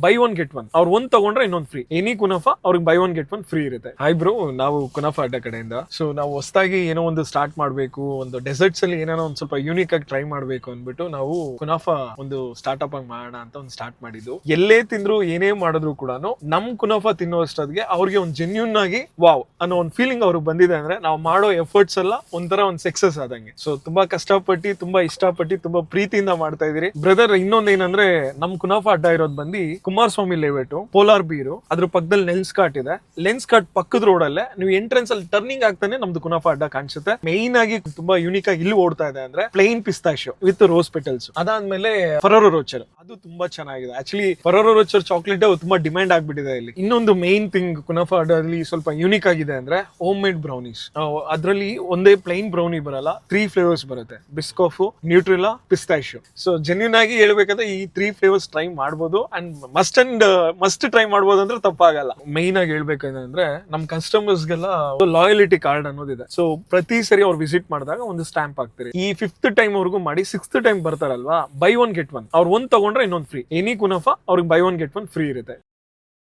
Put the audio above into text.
By one get one. ಅವ್ರು ಒಂದ್ ತಗೊಂಡ್ರೆ ಇನ್ನೊಂದು ಫ್ರೀ. ಎನಿ ಕುನಾಫಾ ಅವ್ರಿಗೆ buy one get one free ಇರುತ್ತೆ. ಹಾಯ್ ಬ್ರೋ, ನಾವು ಕುನಾಫಾ ಅಡ್ಡ ಕಡೆಯಿಂದ. ಸೊ ನಾವು ಹೊಸದಾಗಿ ಏನೋ ಒಂದು ಸ್ಟಾರ್ಟ್ ಮಾಡ್ಬೇಕು, ಒಂದು ಡೆಸರ್ಟ್ಸ್ ಅಲ್ಲಿ ಏನೋ ಒಂದು ಸ್ವಲ್ಪ ಯೂನಿಕ್ ಆಗಿ ಟ್ರೈ ಮಾಡ್ಬೇಕು ಅಂದ್ಬಿಟ್ಟು ನಾವು ಕುನಾಫಾ ಒಂದು ಸ್ಟಾರ್ಟ್ಅಪ್ ಆಗಿ ಮಾಡೋಣ ಅಂತ ಒಂದು ಸ್ಟಾರ್ಟ್ ಮಾಡಿದ್ದು. ಎಲ್ಲೇ ತಿಂದ್ರು ಏನೇ ಮಾಡಿದ್ರು ಕೂಡ ನಮ್ ಕುನಾಫಾ ತಿನ್ನೋಷ್ಟೊತ್ತಿಗೆ ಅವ್ರಿಗೆ ಒಂದು ಜೆನ್ಯೂನ್ ಆಗಿ ವಾವ್ ಅನ್ನೋ ಒಂದು ಫೀಲಿಂಗ್ ಅವ್ರಿಗೆ ಬಂದಿದೆ ಅಂದ್ರೆ ನಾವು ಮಾಡೋ ಎಫರ್ಟ್ಸ್ ಎಲ್ಲ ಒಂಥರ ಒಂದು ಸಕ್ಸಸ್ ಆದಂಗೆ. ಸೊ ತುಂಬಾ ಕಷ್ಟಪಟ್ಟು, ತುಂಬಾ ಇಷ್ಟಪಟ್ಟು, ತುಂಬಾ ಪ್ರೀತಿಯಿಂದ ಮಾಡ್ತಾ ಇದೀರಿ ಬ್ರದರ್. ಇನ್ನೊಂದೇನಂದ್ರೆ ನಮ್ ಕುನಾಫಾ ಅಡ್ಡ ಇರೋದು ಬಂದು ಕುಮಾರಸ್ವಾಮಿ ಲೇಔಟ್, ಪೋಲಾರ್ ಬೀರು, ಅದ್ರ ಪಕ್ಕದಲ್ಲಿ ಲೆನ್ಸ್ ಕಾರ್ಟ್ ಇದೆ. ಲೆನ್ಸ್ ಕಾರ್ಟ್ ಪಕ್ಕದ ರೋಡ್ ಅಲ್ಲೇ ನೀವು ಎಂಟ್ರೆನ್ಸ್ ಅಲ್ಲಿ ಟರ್ನಿಂಗ್ ಆಗ್ತಾನೆ ನಮ್ದು ಕುನಾಫಾ ಅಡ್ಡ ಕಾಣಿಸುತ್ತೆ. ಮೈನ್ ಆಗಿ ತುಂಬಾ ಯೂನಿಕ್ ಆಗಿ ಇಲ್ಲಿ ಓಡ್ತಾ ಇದೆ ಅಂದ್ರೆ ಪ್ಲೇನ್ ಪಿಸ್ತಾಶಿಯೋ ವಿತ್ ರೋಸ್ ಪೆಟಲ್ಸ್. ಅದಾದ್ಮೇಲೆ ಫೆರರೋ ರೋಚರ್, ಅದು ತುಂಬಾ ಚೆನ್ನಾಗಿದೆ. ಆಕ್ಚುಲಿ ಫೆರರೋ ರೋಚರ್ ಚಾಕ್ಲೇಟ್ ತುಂಬಾ ಡಿಮ್ಯಾಂಡ್ ಆಗ್ಬಿಟ್ಟಿದೆ ಇಲ್ಲಿ. ಇನ್ನೊಂದು ಮೈನ್ ಥಿಂಗ್ ಕುನಾಫಾ ಅಡ್ಡಲ್ಲಿ ಸ್ವಲ್ಪ ಯೂನಿಕ್ ಆಗಿದೆ ಅಂದ್ರೆ ಹೋಮ್ ಮೇಡ್ ಬ್ರೌನೀಸ್. ಅದ್ರಲ್ಲಿ ಒಂದೇ ಪ್ಲೈನ್ ಬ್ರೌನಿ ಬರಲ್ಲ, 3 ಫ್ಲೇವರ್ಸ್ ಬರುತ್ತೆ: ಬಿಸ್ಕಾಫ್, ನ್ಯೂಟ್ರಿಲಾ, ಪಿಸ್ತಾಶಿಯೋ. ಸೊ ಜೆನ್ಯೂನ್ ಆಗಿ ಹೇಳ್ಬೇಕಂದ್ರೆ ಈ 3 ಫ್ಲೇವರ್ಸ್ ಟ್ರೈ ಮಾಡ್ಬೋದು. ಅಂಡ್ ಮಸ್ಟ್ ಟ್ರೈ ಮಾಡ್ಬೋದು ಅಂದ್ರೆ ತಪ್ಪಾಗಲ್ಲ. ಮೈನ್ ಆಗಿ ಹೇಳ್ಬೇಕಂದ್ರೆ ನಮ್ ಕಸ್ಟಮರ್ಸ್ ಗೆಲ್ಲ ಲಾಯಲಿಟಿ ಕಾರ್ಡ್ ಅನ್ನೋದಿದೆ. ಸೊ ಪ್ರತಿ ಸರಿ ಅವ್ರು ವಿಸಿಟ್ ಮಾಡಿದಾಗ ಒಂದು ಸ್ಟಾಂಪ್ ಹಾಕ್ತಾರೆ. ಈ 5th ಟೈಮ್ ಅವ್ರಿಗೂ ಮಾಡಿ 6th ಟೈಮ್ ಬರ್ತಾರಲ್ವಾ, ಬೈ ಒನ್ ಗೆಟ್ ಒನ್. ಅವ್ರು ಒಂದ್ ತಗೊಂಡ್ರೆ ಇನ್ನೊಂದು ಫ್ರೀ. ಎನಿ ಕುನಾಫಾ ಅವ್ರಿಗೆ buy one get one free ಇರುತ್ತೆ.